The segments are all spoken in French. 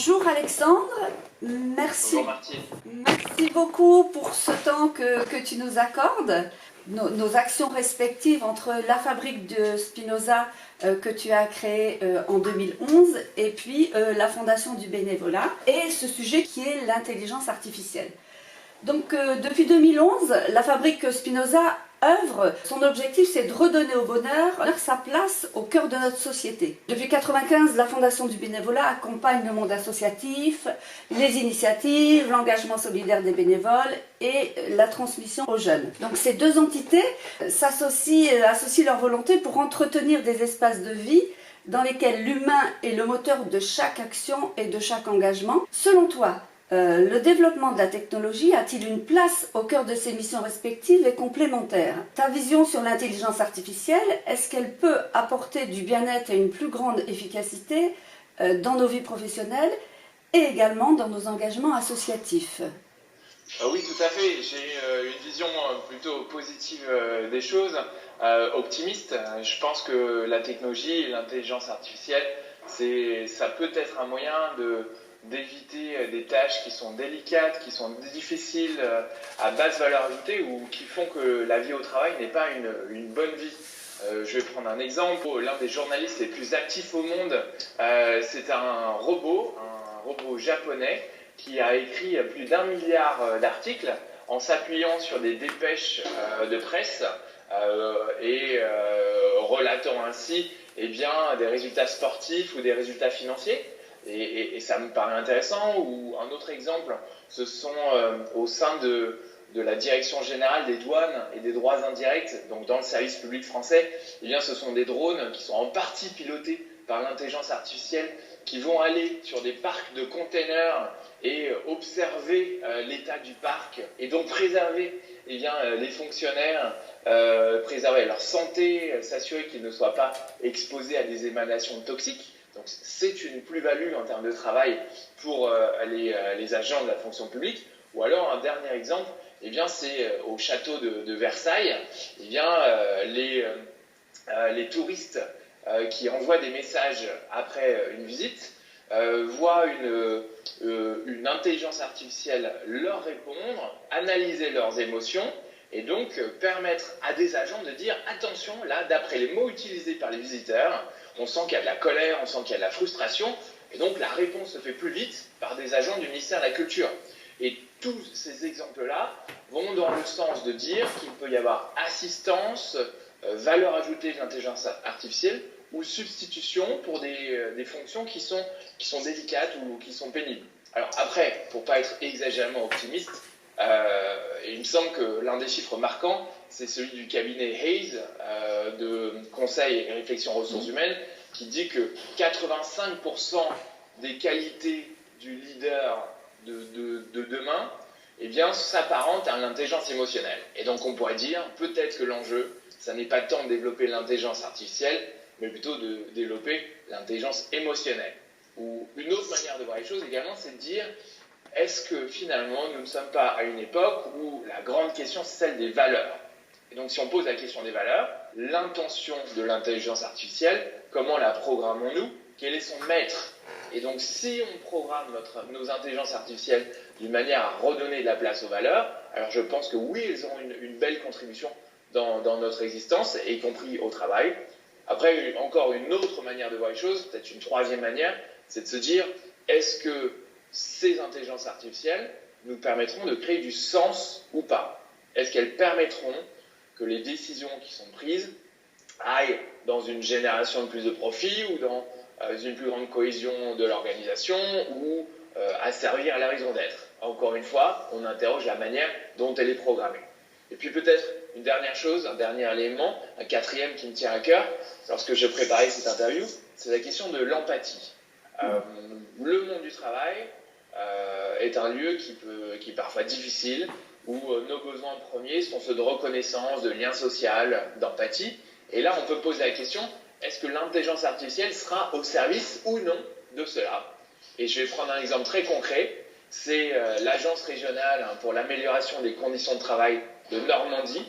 Bonjour Alexandre, merci, Bonjour Martine. merci beaucoup pour ce temps que tu nous accordes. Nos actions respectives entre la fabrique de Spinoza que tu as créée en 2011 et puis la fondation du bénévolat et ce sujet qui est l'intelligence artificielle. Donc depuis 2011, la fabrique Spinoza œuvre. Son objectif, c'est de redonner au bonheur sa place au cœur de notre société. Depuis 1995, la Fondation du bénévolat accompagne le monde associatif, les initiatives, l'engagement solidaire des bénévoles et la transmission aux jeunes. Donc ces deux entités associent leur volonté pour entretenir des espaces de vie dans lesquels l'humain est le moteur de chaque action et de chaque engagement. Selon toi, le développement de la technologie a-t-il une place au cœur de ces missions respectives et complémentaires? Ta vision sur l'intelligence artificielle, est-ce qu'elle peut apporter du bien-être et une plus grande efficacité dans nos vies professionnelles et également dans nos engagements associatifs? Oui, tout à fait. J'ai une vision plutôt positive des choses, optimiste. Je pense que la technologie et l'intelligence artificielle, ça peut être un moyen d'éviter des tâches qui sont délicates, qui sont difficiles, à basse valeur ajoutée ou qui font que la vie au travail n'est pas une bonne vie. Je vais prendre un exemple. L'un des journalistes les plus actifs au monde, c'est un robot japonais qui a écrit plus d'1 milliard d'articles en s'appuyant sur des dépêches de presse et relatant ainsi des résultats sportifs ou des résultats financiers. Et ça me paraît intéressant. Ou un autre exemple, ce sont au sein de la Direction générale des douanes et des droits indirects, donc dans le service public français, ce sont des drones qui sont en partie pilotés par l'intelligence artificielle, qui vont aller sur des parcs de containers et observer l'état du parc et donc préserver les fonctionnaires, préserver leur santé, s'assurer qu'ils ne soient pas exposés à des émanations toxiques. Donc c'est une plus-value en termes de travail pour les agents de la fonction publique. Ou alors un dernier exemple, c'est au château de Versailles, les touristes qui envoient des messages après une visite voient une intelligence artificielle leur répondre, analyser leurs émotions et donc permettre à des agents de dire attention, là, d'après les mots utilisés par les visiteurs, on sent qu'il y a de la colère, on sent qu'il y a de la frustration, et donc la réponse se fait plus vite par des agents du ministère de la Culture. Et tous ces exemples-là vont dans le sens de dire qu'il peut y avoir assistance, valeur ajoutée de l'intelligence artificielle ou substitution pour des fonctions qui sont délicates ou qui sont pénibles. Alors après, pour ne pas être exagérément optimiste, il me semble que l'un des chiffres marquants, c'est celui du cabinet Hayes de conseil et réflexion ressources humaines, qui dit que 85% des qualités du leader de demain s'apparentent à l'intelligence émotionnelle. Et donc on pourrait dire, peut-être que l'enjeu, ça n'est pas tant de développer l'intelligence artificielle, mais plutôt de développer l'intelligence émotionnelle. Ou une autre manière de voir les choses également, c'est de dire, est-ce que finalement nous ne sommes pas à une époque où la grande question c'est celle des valeurs? Et donc si on pose la question des valeurs, l'intention de l'intelligence artificielle, comment la programmons-nous? Quel est son maître? Et donc si on programme nos intelligences artificielles d'une manière à redonner de la place aux valeurs, alors je pense que oui, elles auront une belle contribution dans notre existence, y compris au travail. Après, encore une autre manière de voir les choses, peut-être une troisième manière, c'est de se dire, est-ce que ces intelligences artificielles nous permettront de créer du sens ou pas? Est-ce qu'elles permettront que les décisions qui sont prises aillent dans une génération de plus de profit ou dans une plus grande cohésion de l'organisation ou à servir à la raison d'être? Encore une fois, on interroge la manière dont elle est programmée. Et puis peut-être une dernière chose, un dernier élément, un quatrième qui me tient à cœur, lorsque je préparais cette interview, c'est la question de l'empathie. Le monde du travail est un lieu qui est parfois difficile, où nos besoins premiers sont ceux de reconnaissance, de lien social, d'empathie. Et là, on peut poser la question, est-ce que l'intelligence artificielle sera au service ou non de cela? Et je vais prendre un exemple très concret, c'est l'agence régionale pour l'amélioration des conditions de travail de Normandie,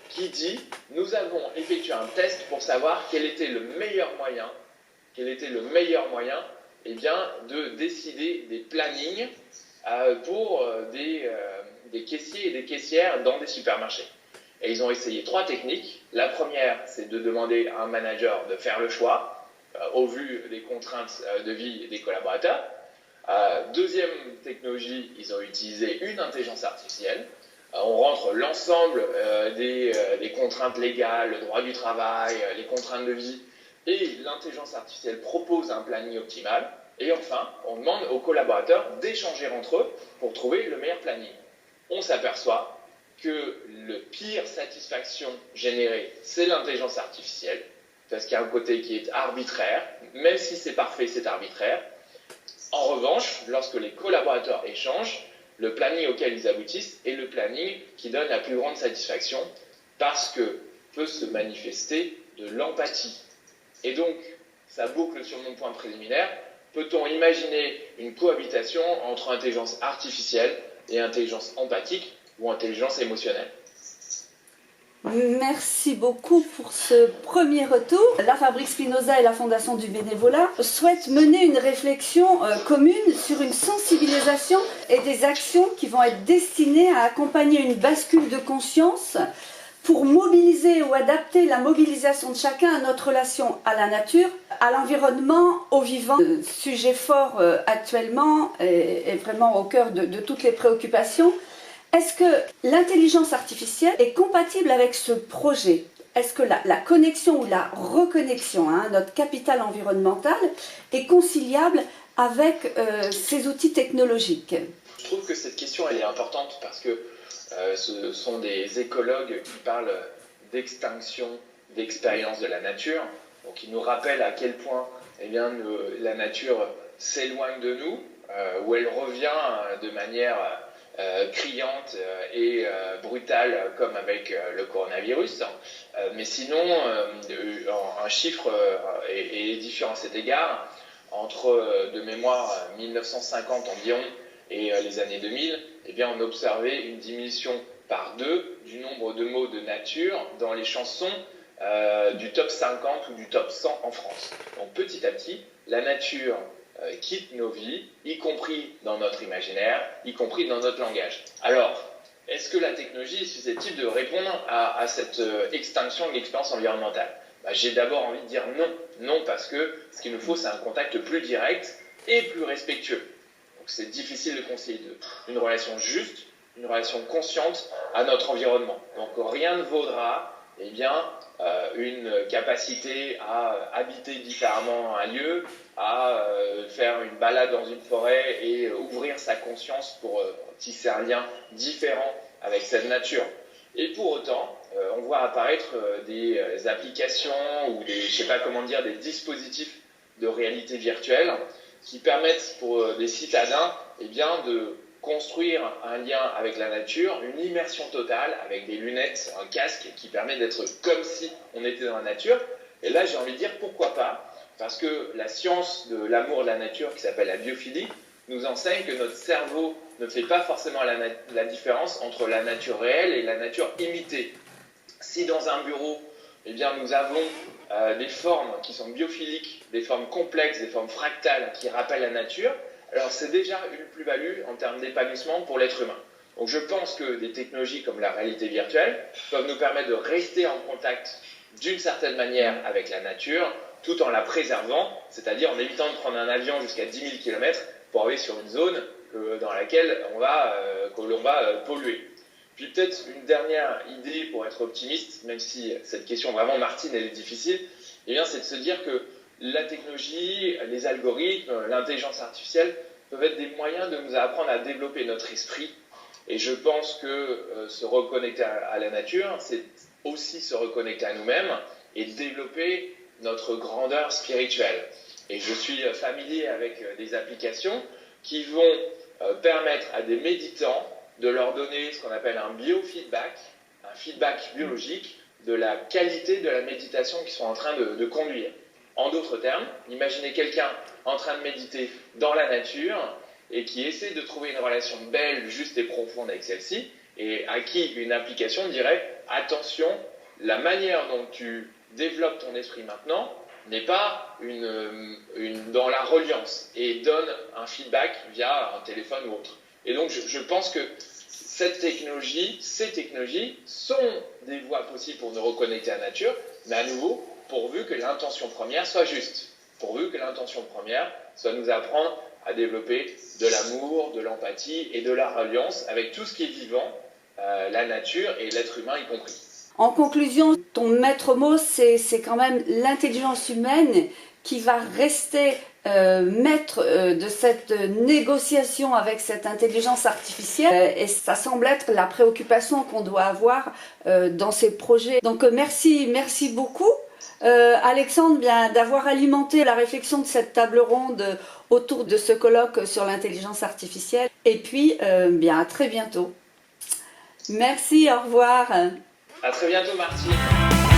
qui dit, nous avons effectué un test pour savoir quel était le meilleur moyen eh bien, de décider des plannings pour des caissiers et des caissières dans des supermarchés. Et ils ont essayé 3 techniques. La première, c'est de demander à un manager de faire le choix au vu des contraintes de vie des collaborateurs. Deuxième technologie, ils ont utilisé une intelligence artificielle. On rentre l'ensemble des contraintes légales, le droit du travail, les contraintes de vie, et l'intelligence artificielle propose un planning optimal. Et enfin, on demande aux collaborateurs d'échanger entre eux pour trouver le meilleur planning. On s'aperçoit que le pire satisfaction générée, c'est l'intelligence artificielle, parce qu'il y a un côté qui est arbitraire, même si c'est parfait, c'est arbitraire. En revanche, lorsque les collaborateurs échangent, le planning auquel ils aboutissent est le planning qui donne la plus grande satisfaction, parce que peut se manifester de l'empathie. Et donc, ça boucle sur mon point préliminaire. Peut-on imaginer une cohabitation entre intelligence artificielle et intelligence empathique ou intelligence émotionnelle? Merci beaucoup pour ce premier retour. La Fabrique Spinoza et la Fondation du Bénévolat souhaitent mener une réflexion commune sur une sensibilisation et des actions qui vont être destinées à accompagner une bascule de conscience pour mobiliser ou adapter la mobilisation de chacun à notre relation à la nature, à l'environnement, au vivant. Le sujet fort actuellement est vraiment au cœur de toutes les préoccupations. Est-ce que l'intelligence artificielle est compatible avec ce projet? Est-ce que la connexion ou la reconnexion, notre capital environnemental, est conciliable avec ces outils technologiques? Je trouve que cette question elle est importante parce que ce sont des écologues qui parlent d'extinction, d'expérience de la nature. Donc ils nous rappellent à quel point la nature s'éloigne de nous, où elle revient de manière criante et brutale comme avec le coronavirus. Mais sinon, un chiffre est édifiant à cet égard. Entre, de mémoire, 1950 environ et les années 2000, on observait une diminution par 2 du nombre de mots de nature dans les chansons du top 50 ou du top 100 en France. Donc petit à petit, la nature quitte nos vies, y compris dans notre imaginaire, y compris dans notre langage. Alors, est-ce que la technologie est susceptible de répondre à cette extinction de l'expérience environnementale? J'ai d'abord envie de dire non. Non, parce que ce qu'il nous faut, c'est un contact plus direct et plus respectueux. Donc c'est difficile de concilier une relation juste, une relation consciente à notre environnement. Donc rien ne vaudra une capacité à habiter différemment un lieu, à faire une balade dans une forêt et ouvrir sa conscience pour tisser un lien différent avec cette nature. Et pour autant, on voit apparaître des applications ou des dispositifs de réalité virtuelle qui permettent pour des citadins de construire un lien avec la nature, une immersion totale avec des lunettes, un casque qui permet d'être comme si on était dans la nature. Et là, j'ai envie de dire pourquoi pas, parce que la science de l'amour de la nature, qui s'appelle la biophilie, nous enseigne que notre cerveau ne fait pas forcément la différence entre la nature réelle et la nature imitée. Si dans un bureau, nous avons des formes qui sont biophiliques, des formes complexes, des formes fractales qui rappellent la nature, alors c'est déjà une plus-value en termes d'épanouissement pour l'être humain. Donc je pense que des technologies comme la réalité virtuelle peuvent nous permettre de rester en contact d'une certaine manière avec la nature, tout en la préservant, c'est-à-dire en évitant de prendre un avion jusqu'à 10 000 km pour arriver sur une zone dans laquelle on va polluer. Puis peut-être une dernière idée pour être optimiste, même si cette question vraiment Martine elle est difficile, c'est de se dire que la technologie, les algorithmes, l'intelligence artificielle peuvent être des moyens de nous apprendre à développer notre esprit. Et je pense que se reconnecter à la nature, c'est aussi se reconnecter à nous-mêmes et développer notre grandeur spirituelle. Et je suis familier avec des applications qui vont permettre à des méditants de leur donner ce qu'on appelle un biofeedback, un feedback biologique de la qualité de la méditation qu'ils sont en train de conduire. En d'autres termes, imaginez quelqu'un en train de méditer dans la nature et qui essaie de trouver une relation belle, juste et profonde avec celle-ci, et à qui une application dirait « Attention, la manière dont tu développes ton esprit maintenant n'est pas dans la reliance et donne un feedback via un téléphone ou autre. Et donc je pense que ces technologies sont des voies possibles pour nous reconnecter à la nature, mais à nouveau, pourvu que l'intention première soit juste, pourvu que l'intention première soit nous apprendre à développer de l'amour, de l'empathie et de la reliance avec tout ce qui est vivant, la nature et l'être humain y compris. En conclusion, ton maître mot, c'est quand même l'intelligence humaine qui va rester maître de cette négociation avec cette intelligence artificielle et ça semble être la préoccupation qu'on doit avoir dans ces projets. Donc merci beaucoup Alexandre d'avoir alimenté la réflexion de cette table ronde autour de ce colloque sur l'intelligence artificielle et puis à très bientôt. Merci, au revoir. À très bientôt Martine.